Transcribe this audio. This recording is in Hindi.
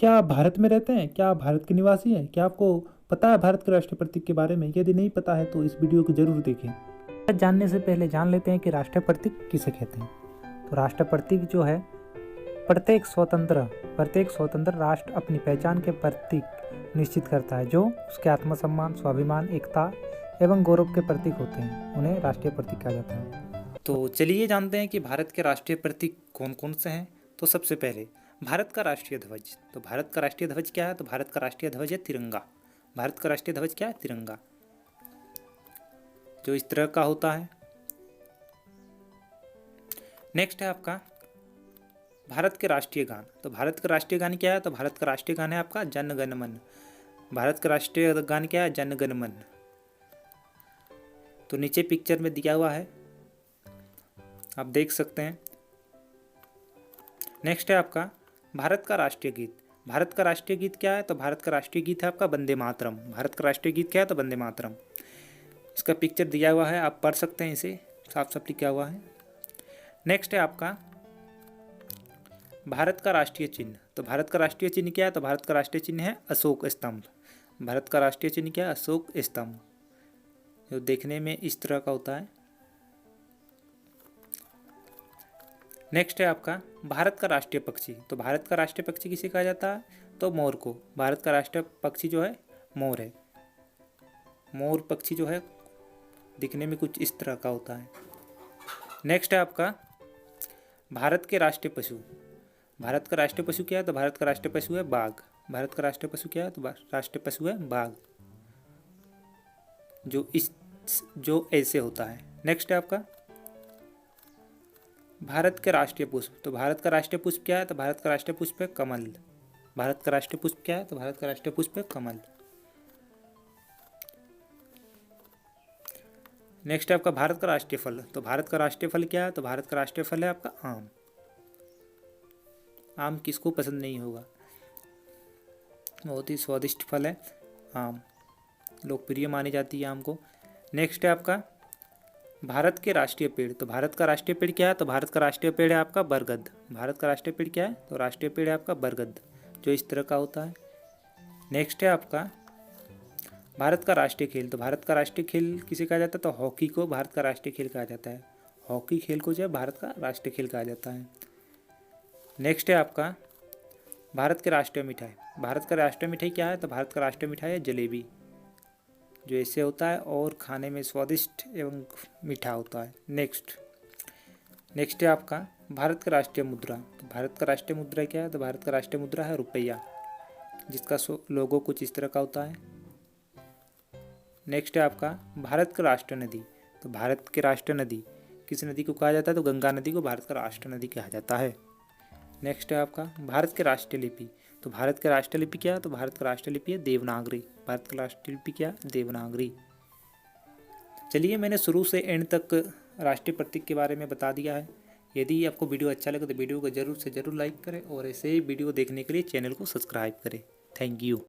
क्या आप भारत में रहते हैं? क्या आप भारत के निवासी हैं? क्या आपको पता है भारत के राष्ट्रीय प्रतीक के बारे में? यदि नहीं पता है तो इस वीडियो को जरूर देखें। जानने से पहले जान लेते हैं कि राष्ट्रीय प्रतीक किसे कहते हैं। तो राष्ट्रीय प्रतीक जो है प्रत्येक स्वतंत्र राष्ट्र अपनी पहचान के प्रतीक निश्चित करता है, जो उसके आत्मसम्मान, स्वाभिमान, एकता एवं गौरव के प्रतीक होते हैं। उन्हें राष्ट्रीय प्रतीक कहा जाता है। तो चलिए जानते हैं कि भारत के राष्ट्रीय प्रतीक कौन कौन से हैं। तो सबसे पहले भारत का राष्ट्रीय ध्वज। तो भारत का राष्ट्रीय ध्वज क्या है? तो भारत का राष्ट्रीय ध्वज है तिरंगा। भारत का राष्ट्रीय ध्वज क्या है? तिरंगा, जो इस तरह का होता है। नेक्स्ट है आपका भारत के राष्ट्रीय गान। तो भारत का राष्ट्रीय गान क्या है? तो भारत का राष्ट्रीय गान है आपका जन गण मन। भारत का राष्ट्रीय गान क्या है? जन गण मन। तो नीचे पिक्चर में दिया हुआ है, आप देख सकते हैं। नेक्स्ट है आपका भारत का राष्ट्रीय गीत। भारत का राष्ट्रीय गीत क्या है? तो भारत का राष्ट्रीय गीत है आपका वंदे मातरम। भारत का राष्ट्रीय गीत क्या है? तो वंदे मातरम। इसका पिक्चर दिया हुआ है, आप पढ़ सकते हैं, इसे साफ साफ लिखा हुआ है। नेक्स्ट है आपका भारत का राष्ट्रीय चिन्ह। तो भारत का राष्ट्रीय चिन्ह क्या है? तो भारत का राष्ट्रीय चिन्ह है अशोक स्तंभ। भारत का राष्ट्रीय चिन्ह क्या है? अशोक स्तंभ, जो देखने में इस तरह का होता है। नेक्स्ट है आपका भारत का राष्ट्रीय पक्षी। तो भारत का राष्ट्रीय पक्षी किसे कहा जाता है? तो मोर को। भारत का राष्ट्रीय पक्षी जो है मोर है। मोर पक्षी जो है दिखने में कुछ इस तरह का होता है। नेक्स्ट है आपका भारत के राष्ट्रीय पशु। भारत का राष्ट्रीय पशु क्या है? तो भारत का राष्ट्रीय पशु है बाघ। भारत का राष्ट्रीय पशु क्या है? तो राष्ट्रीय पशु है बाघ, जो ऐसे होता है। नेक्स्ट है आपका भारत के राष्ट्रीय पुष्प। तो भारत का राष्ट्रीय पुष्प क्या है? तो भारत का राष्ट्रीय पुष्प है कमल। भारत का राष्ट्रीय पुष्प क्या है? तो भारत का राष्ट्रीय पुष्प है कमल। नेक्स्ट है आपका भारत का राष्ट्रीय फल। तो भारत का राष्ट्रीय फल क्या है? तो भारत का राष्ट्रीय फल है आपका आम। आम किसको पसंद नहीं होगा, बहुत ही स्वादिष्ट फल है आम, लोकप्रिय मानी जाती है आम को। नेक्स्ट है आपका भारत के राष्ट्रीय पेड़। तो भारत का राष्ट्रीय पेड़ क्या है? तो भारत का राष्ट्रीय पेड़ है आपका बरगद। भारत का राष्ट्रीय पेड़ क्या है? तो राष्ट्रीय पेड़ है आपका बरगद, जो इस तरह का होता है। नेक्स्ट है आपका भारत का राष्ट्रीय खेल। तो भारत का राष्ट्रीय खेल किसे कहा जाता है? तो हॉकी को भारत का राष्ट्रीय खेल कहा जाता है। हॉकी खेल को जो है भारत का राष्ट्रीय खेल कहा जाता है। नेक्स्ट है आपका भारत के राष्ट्रीय मिठाई। भारत का राष्ट्रीय मिठाई क्या है? तो भारत का राष्ट्रीय मिठाई है जलेबी, जो ऐसे होता है और खाने में स्वादिष्ट एवं मीठा होता है। नेक्स्ट है आपका भारत का राष्ट्रीय मुद्रा। तो भारत का राष्ट्रीय मुद्रा क्या है? तो भारत का राष्ट्रीय मुद्रा है रुपया, जिसका लोगो कुछ इस तरह का होता है। नेक्स्ट है आपका भारत का राष्ट्रीय नदी। तो भारत के राष्ट्रीय नदी किस नदी को कहा जाता है? तो गंगा नदी को भारत का राष्ट्रीय नदी कहा जाता है। नेक्स्ट है आपका भारत के राष्ट्रीय लिपि। तो भारत का राष्ट्रीय लिपि क्या है? तो भारत का राष्ट्रीय लिपि है देवनागरी। भारत का राष्ट्रीय लिपि क्या है? देवनागरी। चलिए, मैंने शुरू से एंड तक राष्ट्रीय प्रतीक के बारे में बता दिया है। यदि आपको वीडियो अच्छा लगे तो वीडियो को जरूर से जरूर लाइक करें और ऐसे ही वीडियो देखने के लिए चैनल को सब्सक्राइब करें। Thank you.